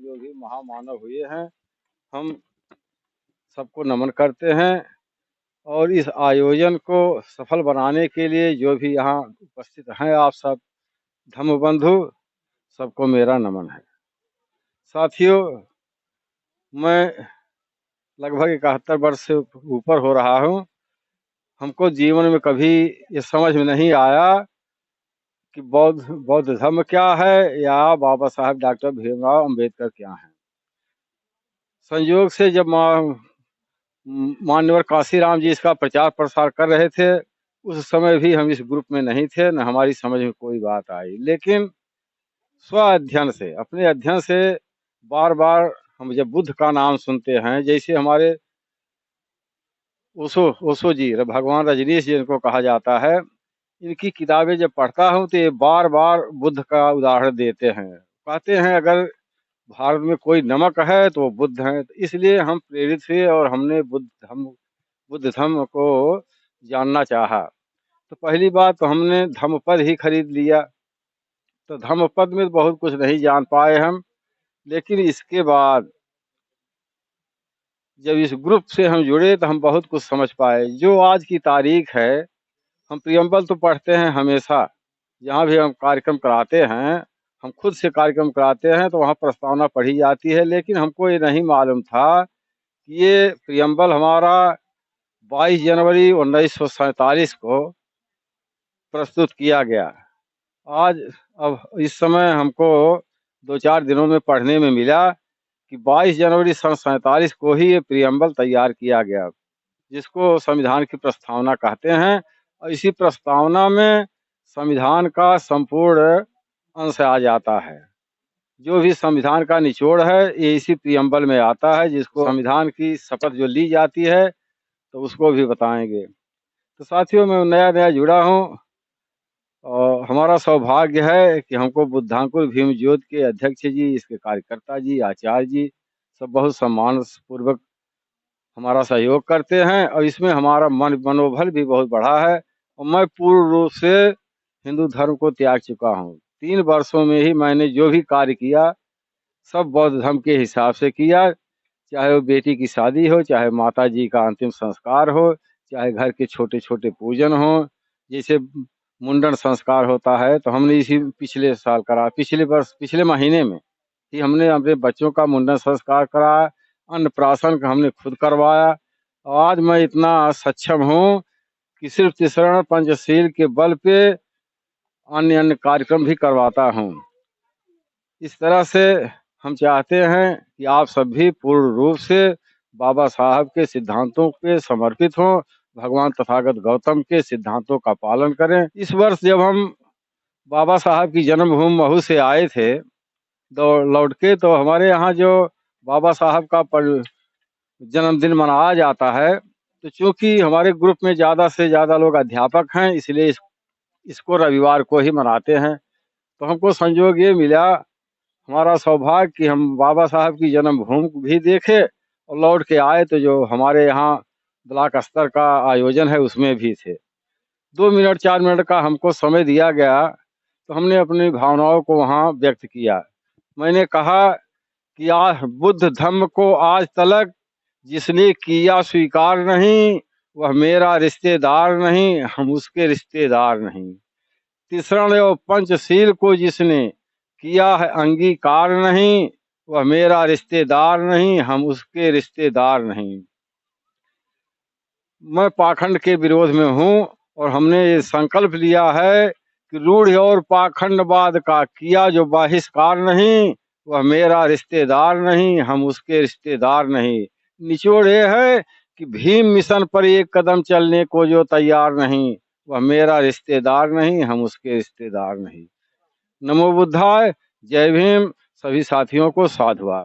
जो भी महामानव हुए हैं, हम सबको नमन करते हैं। और इस आयोजन को सफल बनाने के लिए जो भी यहाँ उपस्थित हैं, आप सब धम्म बंधु, सबको मेरा नमन है। साथियों, मैं लगभग 71 वर्ष से ऊपर हो रहा हूँ। हमको जीवन में कभी ये समझ में नहीं आया कि बौद्ध बौद्ध धर्म क्या है या बाबा साहब डॉक्टर भीमराव अंबेडकर क्या हैं। संयोग से जब मान्यवर काशीराम जी इसका प्रचार प्रसार कर रहे थे, उस समय भी हम इस ग्रुप में नहीं थे, न हमारी समझ में कोई बात आई। लेकिन स्व अध्ययन से, अपने अध्ययन से बार बार हम जब बुद्ध का नाम सुनते हैं, जैसे हमारे ओशो ओशो जी, भगवान रजनीश जी इनको कहा जाता है, इनकी किताबें जब पढ़ता हूँ तो ये बार बार बुद्ध का उदाहरण देते हैं। कहते हैं अगर भारत में कोई नमक है तो वो बुद्ध हैं। तो इसलिए हम प्रेरित हुए और हमने बुद्ध धर्म को जानना चाहा। तो पहली बात तो हमने धम्मपद ही खरीद लिया। तो धम्मपद में बहुत कुछ नहीं जान पाए हम, लेकिन इसके बाद जब इस ग्रुप से हम जुड़े तो हम बहुत कुछ समझ पाए। जो आज की तारीख है, हम प्रियम्बल तो पढ़ते हैं हमेशा, जहाँ भी हम कार्यक्रम कराते हैं, हम खुद से कार्यक्रम कराते हैं तो वहाँ प्रस्तावना पढ़ी जाती है। लेकिन हमको ये नहीं मालूम था कि ये प्रियम्बल हमारा 22 जनवरी 1947 को प्रस्तुत किया गया। आज अब इस समय हमको 2-4 दिनों में पढ़ने में मिला कि 22 जनवरी सन 47 को ही ये प्रियम्बल तैयार किया गया, जिसको संविधान की प्रस्तावना कहते हैं। और इसी प्रस्तावना में संविधान का संपूर्ण अंश आ जाता है। जो भी संविधान का निचोड़ है ये इसी प्रियम्बल में आता है, जिसको संविधान की शपथ जो ली जाती है तो उसको भी बताएंगे। तो साथियों, मैं नया नया जुड़ा हूँ और हमारा सौभाग्य है कि हमको बुद्धांकुर भीम ज्योत के अध्यक्ष जी, इसके कार्यकर्ता जी, आचार्य जी सब बहुत सम्मान पूर्वक हमारा सहयोग करते हैं। और इसमें हमारा मनोबल भी बहुत बढ़ा है। और मैं पूर्ण रूप से हिंदू धर्म को त्याग चुका हूँ। 3 वर्षों में ही मैंने जो भी कार्य किया सब बौद्ध धर्म के हिसाब से किया। चाहे वो बेटी की शादी हो, चाहे माता जी का अंतिम संस्कार हो, चाहे घर के छोटे छोटे पूजन हो। जैसे मुंडन संस्कार होता है तो हमने इसी पिछले साल करा, पिछले महीने में ही हमने अपने बच्चों का मुंडन संस्कार कराया। अन्नप्राशन का हमने खुद करवाया। आज मैं इतना सक्षम हूँ कि सिर्फ त्रिशरण पंचशील के बल पे अन्य अन्य कार्यक्रम भी करवाता हूँ। इस तरह से हम चाहते हैं कि आप सब भी पूर्ण रूप से बाबा साहब के सिद्धांतों पे समर्पित हों, भगवान तथागत गौतम के सिद्धांतों का पालन करें। इस वर्ष जब हम बाबा साहब की जन्मभूमि महू से आए थे लौट के, तो हमारे यहाँ जो बाबा साहब का जन्मदिन मनाया जाता है, तो चूंकि हमारे ग्रुप में ज़्यादा से ज़्यादा लोग अध्यापक हैं, इसलिए इसको रविवार को ही मनाते हैं। तो हमको संयोग ये मिला, हमारा सौभाग्य कि हम बाबा साहब की जन्मभूमि भी देखे और लौट के आए तो जो हमारे यहाँ ब्लॉक स्तर का आयोजन है उसमें भी थे। 2 मिनट 4 मिनट का हमको समय दिया गया तो हमने अपनी भावनाओं को वहाँ व्यक्त किया। मैंने कहा कि आज बुद्ध धम्म को आज तलक जिसने किया स्वीकार नहीं, वह मेरा रिश्तेदार नहीं, हम उसके रिश्तेदार नहीं। तीसरण और पंचशील को जिसने किया है अंगीकार नहीं, वह मेरा रिश्तेदार नहीं, हम उसके रिश्तेदार नहीं। मैं पाखंड के विरोध में हूँ और हमने ये संकल्प लिया है कि रूढ़ और पाखंडवाद का किया जो बहिष्कार नहीं, वह मेरा रिश्तेदार नहीं, हम उसके रिश्तेदार नहीं। निचोड़ ये है कि भीम मिशन पर एक कदम चलने को जो तैयार नहीं, वह मेरा रिश्तेदार नहीं, हम उसके रिश्तेदार नहीं। नमो बुद्धाय। जय भीम। सभी साथियों को साधुवाद।